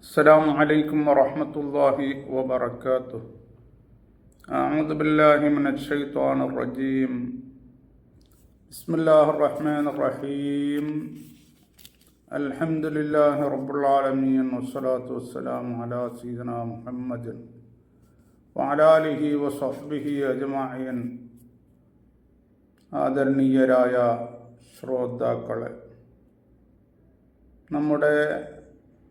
السلام عليكم ورحمة الله وبركاته. أعوذ بالله من الشيطان الرجيم. بسم الله الرحمن الرحيم. الحمد لله رب العالمين والصلاة والسلام على سيدنا محمد وعلى آله وصحبه أجمعين. ആദരണീയരായ ശ്രോതാക്കളെ, നമ്മുടെ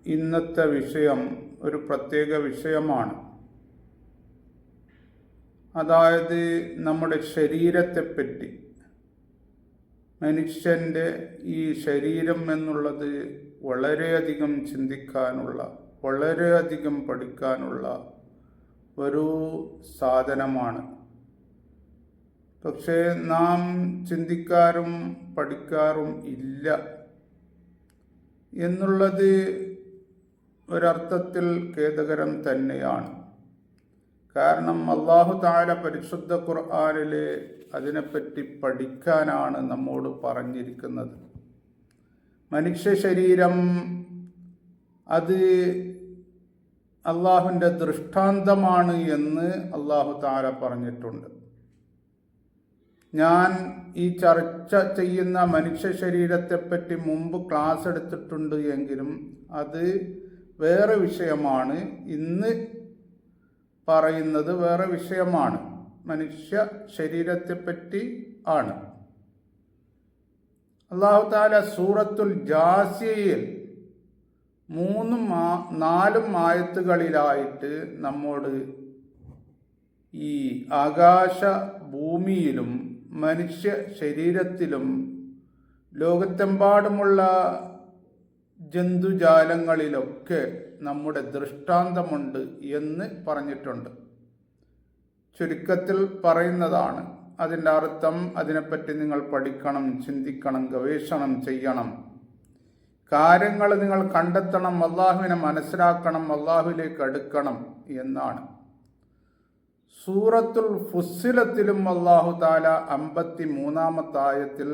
ഇന്നത്തെ വിഷയം ഒരു പ്രത്യേക വിഷയമാണ്. അതായത് നമ്മുടെ ശരീരത്തെപ്പറ്റി. മനുഷ്യൻ്റെ ഈ ശരീരം എന്നുള്ളത് വളരെയധികം ചിന്തിക്കാനുള്ള, വളരെയധികം പഠിക്കാനുള്ള ഒരു സാധനമാണ്. പക്ഷേ നാം ചിന്തിക്കാറും പഠിക്കാറും ഇല്ല എന്നുള്ളത് ഒരർത്ഥത്തിൽ ഖേദകരം തന്നെയാണ്. കാരണം അല്ലാഹു തആല പരിശുദ്ധ ഖുർആനിൽ അതിനെപ്പറ്റി പഠിക്കാനാണ് നമ്മോട് പറഞ്ഞിരിക്കുന്നത്. മനുഷ്യ ശരീരം അത് അള്ളാഹുവിൻ്റെ ദൃഷ്ടാന്തമാണ് എന്ന് അല്ലാഹു തആല പറഞ്ഞിട്ടുണ്ട്. ഞാൻ ഈ ചർച്ച ചെയ്യുന്ന മനുഷ്യ ശരീരത്തെപ്പറ്റി മുമ്പ് ക്ലാസ് എടുത്തിട്ടുണ്ട് എങ്കിലും അത് വേറെ വിഷയമാണ്. ഇന്ന് പറയുന്നത് വേറെ വിഷയമാണ്, മനുഷ്യ ശരീരത്തെപ്പറ്റി ആണ്. അല്ലാഹു തആല സൂറത്തുൽ ജാസിയയിൽ 3-4 ആയത്തുകളിലായിട്ട് നമ്മോട് ഈ ആകാശ ഭൂമിയിലും മനുഷ്യ ശരീരത്തിലും ലോകത്തെമ്പാടുമുള്ള ജന്തുജാലങ്ങളിലൊക്കെ നമ്മുടെ ദൃഷ്ടാന്തമുണ്ട് എന്ന് പറഞ്ഞിട്ടുണ്ട്. ചുരുക്കത്തിൽ പറയുന്നതാണ്. അതിൻ്റെ അർത്ഥം, അതിനെപ്പറ്റി നിങ്ങൾ പഠിക്കണം, ചിന്തിക്കണം, ഗവേഷണം ചെയ്യണം, കാര്യങ്ങൾ നിങ്ങൾ കണ്ടെത്തണം, അള്ളാഹുവിനെ മനസ്സിലാക്കണം, അള്ളാഹുവിലേക്ക് അടുക്കണം എന്നാണ്. സൂറത്തുൽ ഫുസ്സിലത്തിലും അല്ലാഹു തആല 53-ാമത്തെ ആയത്തിൽ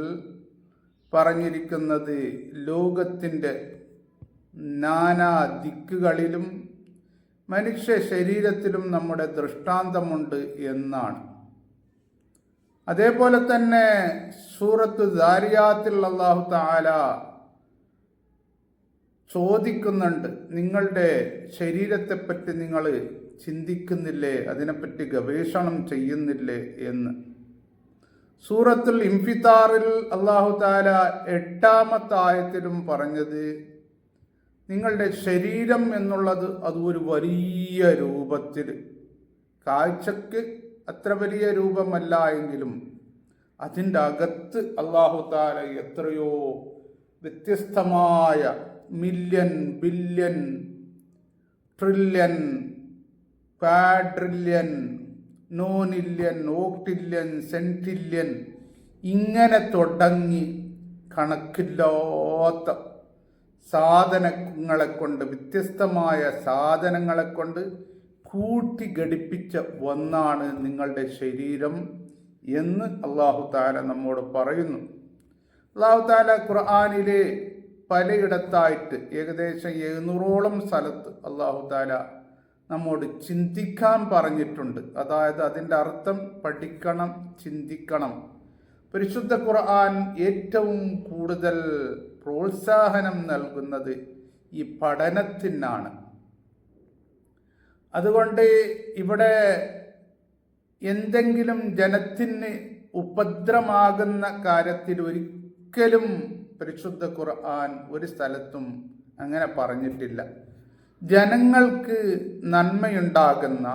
പറഞ്ഞിരിക്കുന്നത് ലോകത്തിൻ്റെ നാനാ ദിക്കുകളിലും മനുഷ്യ ശരീരത്തിലും നമ്മുടെ ദൃഷ്ടാന്തമുണ്ട് എന്നാണ്. അതേപോലെ തന്നെ സൂറത്തു ദാരിയാത്തിൽ അല്ലാഹു തആല ചോദിക്കുന്നുണ്ട്, നിങ്ങളുടെ ശരീരത്തെപ്പറ്റി നിങ്ങൾ ചിന്തിക്കുന്നില്ലേ, അതിനെപ്പറ്റി ഗവേഷണം ചെയ്യുന്നില്ലേ എന്ന്. സൂറത്തുൽ ഇൻഫിത്താറിൽ അല്ലാഹു തആല 8-ാമത്തെ ആയത്തിലും പറഞ്ഞത്, നിങ്ങളുടെ ശരീരം എന്നുള്ളത് അത് ഒരു വലിയ രൂപത്തിൽ, കാഴ്ചക്ക് അത്ര വലിയ രൂപമല്ല എങ്കിലും അതിൻ്റെ അകത്ത് അല്ലാഹു തആല എത്രയോ വ്യത്യസ്തമായ മില്യൺ, ബില്യൺ, ട്രില്യൺ, ക്വാഡ്രില്യൺ, നോനില്യൺ, ഓക്ടില്യൺ, സെന്റില്യൺ, ഇങ്ങനെ തുടങ്ങി കണക്കില്ലാത്ത സാധനങ്ങളെ കൊണ്ട്, വ്യത്യസ്തമായ സാധനങ്ങളെ കൊണ്ട് കൂട്ടി ഘടിപ്പിച്ച ഒന്നാണ് നിങ്ങളുടെ ശരീരം എന്ന് അല്ലാഹു തആല നമ്മോട് പറയുന്നു. അല്ലാഹു തആല ഖുർആനിലെ പലയിടത്തായിട്ട് ഏകദേശം 700ഓളം സ്ഥലത്ത് അല്ലാഹു തആല നമ്മോട് ചിന്തിക്കാൻ പറഞ്ഞിട്ടുണ്ട്. അതായത് അതിൻ്റെ അർത്ഥം പഠിക്കണം, ചിന്തിക്കണം. പരിശുദ്ധ ഖുർആൻ ഏറ്റവും കൂടുതൽ പ്രോത്സാഹനം നൽകുന്നത് ഈ പഠനത്തിനാണ്. അതുകൊണ്ട് ഇവിടെ എന്തെങ്കിലും ജനത്തിന് ഉപദ്രവമാകുന്ന കാര്യത്തിൽ ഒരിക്കലും പരിശുദ്ധ ഖുർആൻ ഒരു സ്ഥലത്തും അങ്ങനെ പറഞ്ഞിട്ടില്ല. ജനങ്ങൾക്ക് നന്മയുണ്ടാകുന്ന,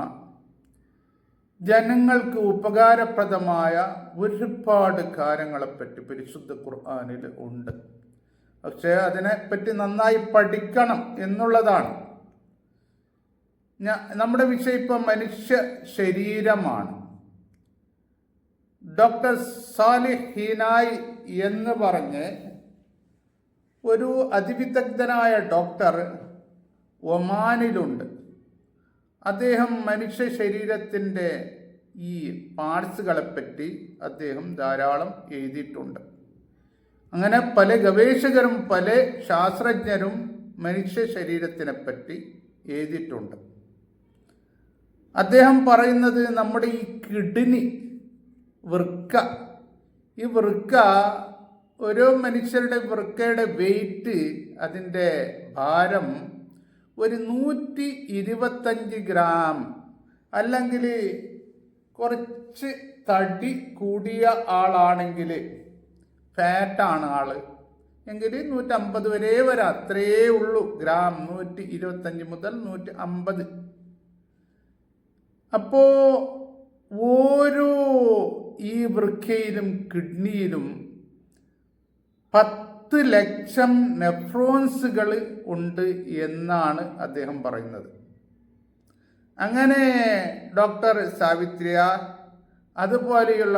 ജനങ്ങൾക്ക് ഉപകാരപ്രദമായ ഒരുപാട് കാര്യങ്ങളെപ്പറ്റി പരിശുദ്ധ ഖുർആനിൽ ഉണ്ട്. പക്ഷേ അതിനെപ്പറ്റി നന്നായി പഠിക്കണം എന്നുള്ളതാണ്. നമ്മുടെ വിഷയം ഇപ്പം മനുഷ്യ ശരീരമാണ്. ഡോക്ടർ സാലിഹ് ഹീനായി എന്ന് പറഞ്ഞ് ഒരു അതിവിദഗ്ധനായ ഡോക്ടർ ഒമാനിലുണ്ട്. അദ്ദേഹം മനുഷ്യ ശരീരത്തിൻ്റെ ഈ പാർട്സുകളെപ്പറ്റി അദ്ദേഹം ധാരാളം എഴുതിയിട്ടുണ്ട്. അങ്ങനെ പല ഗവേഷകരും പല ശാസ്ത്രജ്ഞരും മനുഷ്യ ശരീരത്തിനെ പറ്റി എഴുതിയിട്ടുണ്ട്. അദ്ദേഹം പറയുന്നത് നമ്മുടെ ഈ കിഡ്നി, വൃക്ക, ഈ വൃക്ക ഓരോ മനുഷ്യരുടെ വൃക്കയുടെ വെയിറ്റ്, അതിൻ്റെ ഭാരം ഒരു 125 ഗ്രാം, അല്ലെങ്കിൽ കുറച്ച് തടി കൂടിയ ആളാണെങ്കിൽ, ഫാറ്റാണ് ആള് എങ്കിൽ 150 വരെ വരാം. അത്രയേ ഉള്ളൂ ഗ്രാം, 125 മുതൽ 150. അപ്പോ ഓരോ ഈ വൃക്കയിലും കിഡ്നിയിലും 10 ലക്ഷം നെഫ്രോൺസുകൾ ഉണ്ട് എന്നാണ് അദ്ദേഹം പറയുന്നത്. അങ്ങനെ ഡോക്ടർ സാവിത്രിയ, അതുപോലെയുള്ള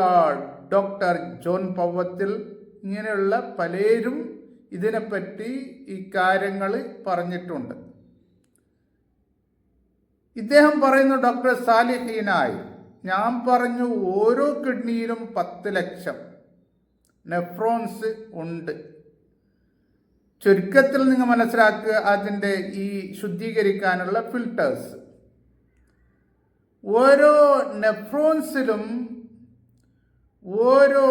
ഡോക്ടർ ജോൺ പവത്തിൽ, ഇങ്ങനെയുള്ള പലരും ഇതിനെപ്പറ്റി ഈ കാര്യങ്ങൾ പറഞ്ഞിട്ടുണ്ട്. ഇദ്ദേഹം പറയുന്നു, ഡോക്ടർ സാലിഹീനായി ഞാൻ പറഞ്ഞു, ഓരോ കിഡ്നിയിലും 10 ലക്ഷം നെഫ്രോൺസ് ഉണ്ട്. ചുരുക്കത്തിൽ നിങ്ങൾ മനസ്സിലാക്കുക, അതിൻ്റെ ഈ ശുദ്ധീകരിക്കാനുള്ള ഫിൽട്ടേഴ്സ്. ഓരോ നെഫ്രോൺസിലും ഓരോ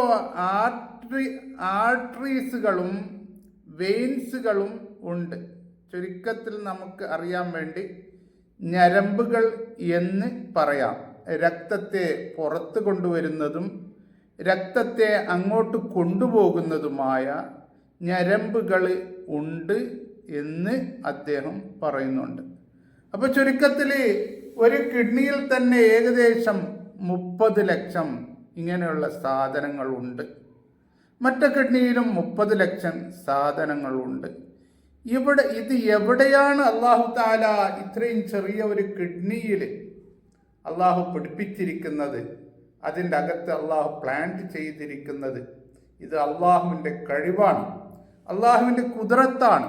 ആർട്ടറീസുകളും വെയിൻസുകളും ഉണ്ട്. ചുരുക്കത്തിൽ നമുക്ക് അറിയാൻ വേണ്ടി ഞരമ്പുകൾ എന്ന് പറയാം. രക്തത്തെ പുറത്ത് കൊണ്ടുവരുന്നതും രക്തത്തെ അങ്ങോട്ട് കൊണ്ടുപോകുന്നതുമായ ഞരമ്പുകൾ ഉണ്ട് എന്ന് അദ്ദേഹം പറയുന്നുണ്ട്. അപ്പോൾ ചുരുക്കത്തിൽ ഒരു കിഡ്നിയിൽ തന്നെ ഏകദേശം 30 ലക്ഷം ഇങ്ങനെയുള്ള സാധനങ്ങളുണ്ട്. മറ്റു കിഡ്നിയിലും 30 ലക്ഷം സാധനങ്ങളുണ്ട്. ഇത് എവിടെയാണ് അള്ളാഹു താല ഇത്രയും ചെറിയ ഒരു കിഡ്നിയിൽ അള്ളാഹു പിടിപ്പിച്ചിരിക്കുന്നത്, അതിൻ്റെ അകത്ത് അള്ളാഹു പ്ലാന്റ് ചെയ്തിരിക്കുന്നത്? ഇത് അള്ളാഹുവിൻ്റെ കഴിവാണ്, അള്ളാഹുവിൻ്റെ കുദറത്താണ്.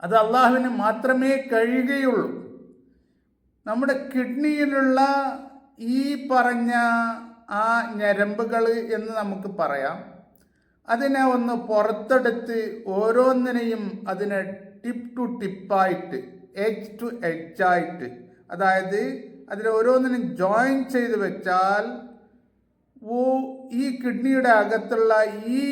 അത് അള്ളാഹുവിന് മാത്രമേ കഴിയുകയുള്ളൂ. നമ്മുടെ കിഡ്നിയിലുള്ള ഈ പറഞ്ഞ ആ ഞരമ്പുകൾ എന്ന് നമുക്ക് പറയാം, അതിനെ ഒന്ന് പുറത്തെടുത്ത് ഓരോന്നിനെയും അതിനെ ടിപ്പ് ടു ടിപ്പായിട്ട്, എഡ്ജ് ടു എഡ്ജായിട്ട്, അതായത് അതിൽ ഓരോന്നിനും ജോയിൻ ചെയ്ത് വെച്ചാൽ ഈ കിഡ്നിയുടെ അകത്തുള്ള ഈ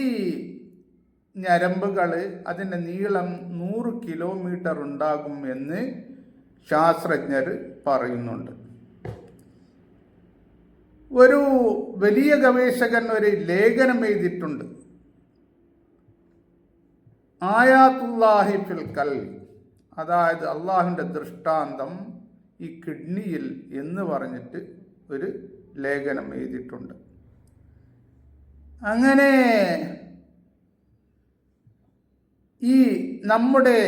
ഞരമ്പുകൾ, അതിൻ്റെ നീളം 100 കിലോമീറ്റർ ഉണ്ടാകും എന്ന് ശാസ്ത്രജ്ഞർ പറയുന്നുണ്ട്. ഒരു വലിയ ഗവേഷകൻ ഒരു ലേഖനം എഴുതിയിട്ടുണ്ട്, ആയാത്തുല്ലാഹി ഫിൽ ഖൽബ്, അതായത് അള്ളാഹുവിൻ്റെ ദൃഷ്ടാന്തം ഈ കിഡ്നിയിൽ എന്ന് പറഞ്ഞിട്ട് ഒരു ലേഖനം എഴുതിയിട്ടുണ്ട്. അങ്ങനെ ഈ നമ്മുടെ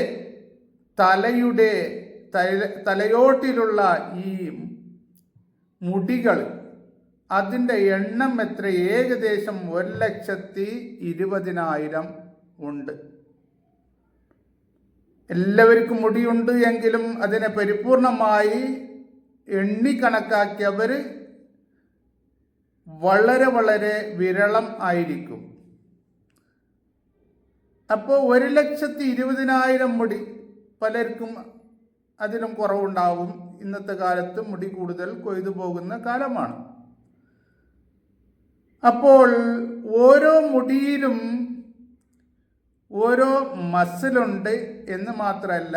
തലയോട്ടിലുള്ള ഈ മുടികൾ, അതിൻ്റെ എണ്ണം എത്ര? ഏകദേശം 1,20,000 ഉണ്ട്. എല്ലാവർക്കും മുടിയുണ്ട് എങ്കിലും അതിനെ പരിപൂർണമായി എണ്ണി കണക്കാക്കിയവർ വളരെ വളരെ വിരളം ആയിരിക്കും. അപ്പോൾ 1,20,000 മുടി, പലർക്കും അതിലും കുറവുണ്ടാവും. ഇന്നത്തെ കാലത്ത് മുടി കൂടുതൽ കൊയ്തു പോകുന്ന കാലമാണ്. അപ്പോൾ ഓരോ മുടിയിലും ഓരോ മസിലുണ്ട് എന്ന് മാത്രമല്ല,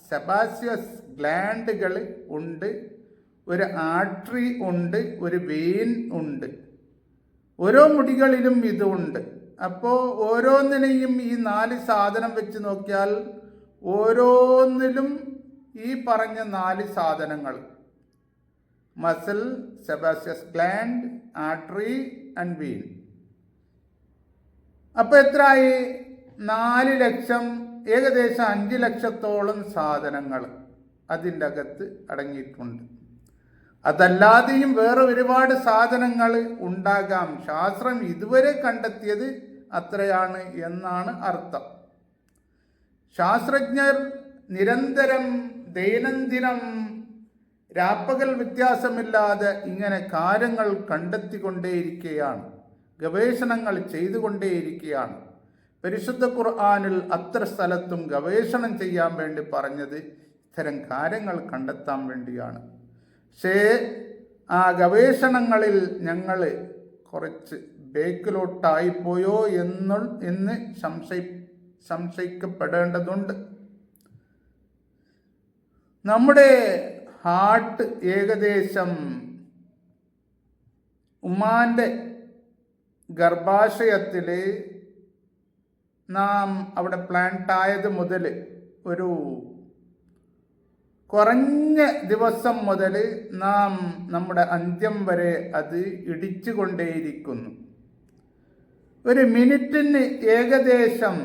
സെബാസിയസ് ഗ്ലാൻഡുകൾ ഉണ്ട്, ഒരു ആർട്ടറി ഉണ്ട്, ഒരു വെയിൻ ഉണ്ട്. ഓരോ മുടികളിലും ഇതുണ്ട്. അപ്പോൾ ഓരോന്നിനെയും ഈ 4 സാധനം വെച്ച് നോക്കിയാൽ ഓരോന്നിലും ഈ പറഞ്ഞ 4 സാധനങ്ങൾ, muscle, sebaceous gland, artery and vein. അപ്പോൾ എത്രയായി? 4 ലക്ഷം, ഏകദേശം 5 ലക്ഷത്തോളം സാധനങ്ങൾ അതിൻ്റെ അകത്ത് അടങ്ങിയിട്ടുണ്ട്. അതല്ലാതെയും വേറെ ഒരുപാട് സാധനങ്ങൾ ഉണ്ടാകാം. ശാസ്ത്രം ഇതുവരെ കണ്ടെത്തിയത് അത്രയാണ് എന്നാണ് അർത്ഥം. ശാസ്ത്രജ്ഞർ നിരന്തരം ദൈനംദിനം രാപ്പകൽ വ്യത്യാസമില്ലാതെ ഇങ്ങനെ കാര്യങ്ങൾ കണ്ടെത്തിക്കൊണ്ടേയിരിക്കുകയാണ്, ഗവേഷണങ്ങൾ ചെയ്തുകൊണ്ടേയിരിക്കുകയാണ്. പരിശുദ്ധ ഖുർആനിൽ അത്ര സ്ഥലത്തും ഗവേഷണം ചെയ്യാൻ വേണ്ടി പറഞ്ഞത് ഇത്തരം കാര്യങ്ങൾ കണ്ടെത്താൻ വേണ്ടിയാണ്. പക്ഷേ ആ ഗവേഷണങ്ങളിൽ ഞങ്ങൾ കുറച്ച് ബേക്കിലോട്ടായിപ്പോയോ എന്ന് സംശയിക്കപ്പെടേണ്ടതുണ്ട്. നമ്മുടെ ഹാർട്ട് ഏകദേശം ഉമ്മാന്റെ ഗർഭാശയത്തിൽ നാം അവിടെ പ്ലാന്റ് ആയത് മുതൽ ഒരു കുറഞ്ഞ ദിവസം മുതൽ നാം നമ്മുടെ അന്ത്യം വരെ അത് ഇടിച്ചുകൊണ്ടേയിരിക്കുന്നു. ഒരു മിനിറ്റിന് ഏകദേശം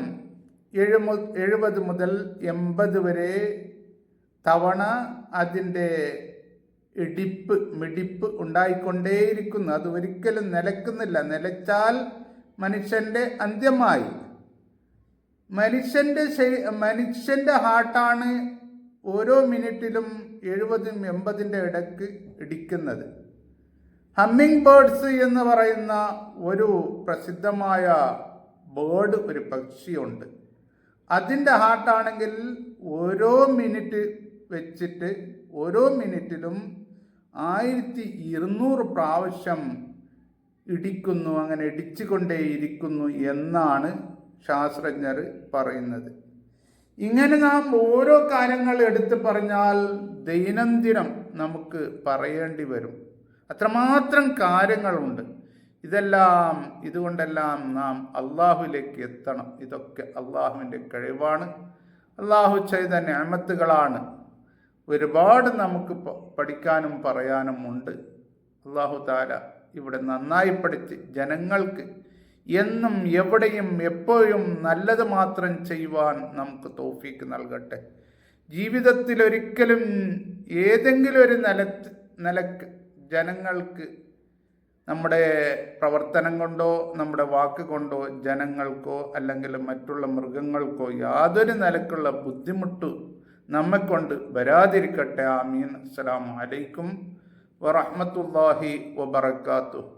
70 മുതൽ 80 വരെ തവണ അതിൻ്റെ മിടിപ്പ് ഉണ്ടായിക്കൊണ്ടേയിരിക്കുന്നു. അത് ഒരിക്കലും നിലക്കുന്നില്ല. നിലച്ചാൽ മനുഷ്യൻ്റെ അന്ത്യമായി. മനുഷ്യൻ്റെ ഹാർട്ടാണ് ഓരോ മിനിറ്റിലും 70-നും 80-ന്റെ ഇടയ്ക്ക് ഇടിക്കുന്നത്. ഹമ്മിങ് ബേർഡ്സ് എന്ന് പറയുന്ന ഒരു പ്രസിദ്ധമായ ബേർഡ്, ഒരു പക്ഷിയുണ്ട്. അതിൻ്റെ ഹാർട്ടാണെങ്കിൽ ഓരോ മിനിറ്റ് വെച്ചിട്ട് ഓരോ മിനിറ്റിലും 1200 പ്രാവശ്യം ഇടിക്കുന്നു, അങ്ങനെ ഇടിച്ചുകൊണ്ടേയിരിക്കുന്നു എന്നാണ് ശാസ്ത്രജ്ഞർ പറയുന്നത്. ഇങ്ങനെ നാം ഓരോ കാര്യങ്ങൾ എടുത്തു പറഞ്ഞാൽ ദൈനംദിനം നമുക്ക് പറയേണ്ടി വരും. അത്രമാത്രം കാര്യങ്ങളുണ്ട്. ഇതുകൊണ്ടെല്ലാം നാം അള്ളാഹുവിലേക്ക് എത്തണം. ഇതൊക്കെ അള്ളാഹുവിൻ്റെ കഴിവാണ്, അള്ളാഹു ചെയ്ത നിഅമത്തുകളാണ്. ഒരുപാട് നമുക്ക് പഠിക്കാനും പറയാനും ഉണ്ട്. അള്ളാഹു തആല ഇവിടെ നന്നായി പഠിച്ച് ജനങ്ങൾക്ക് എന്നും എവിടെയും എപ്പോഴും നല്ലത് മാത്രം ചെയ്യുവാൻ നമുക്ക് തൗഫീക്ക് നൽകട്ടെ. ജീവിതത്തിൽ ഒരിക്കലും ഏതെങ്കിലും ഒരു നിലക്ക് ജനങ്ങൾക്ക് നമ്മുടെ പ്രവർത്തനം കൊണ്ടോ നമ്മുടെ വാക്ക് കൊണ്ടോ ജനങ്ങൾക്കോ അല്ലെങ്കിൽ മറ്റുള്ള മൃഗങ്ങൾക്കോ യാതൊരു നിലക്കുള്ള ബുദ്ധിമുട്ട് നമ്മെക്കൊണ്ട് വരാതിരിക്കട്ടെ. ആമീൻ. അസ്സലാമു അലൈക്കും വറഹ്മത്തുള്ളാഹി വബറകാതുഹു.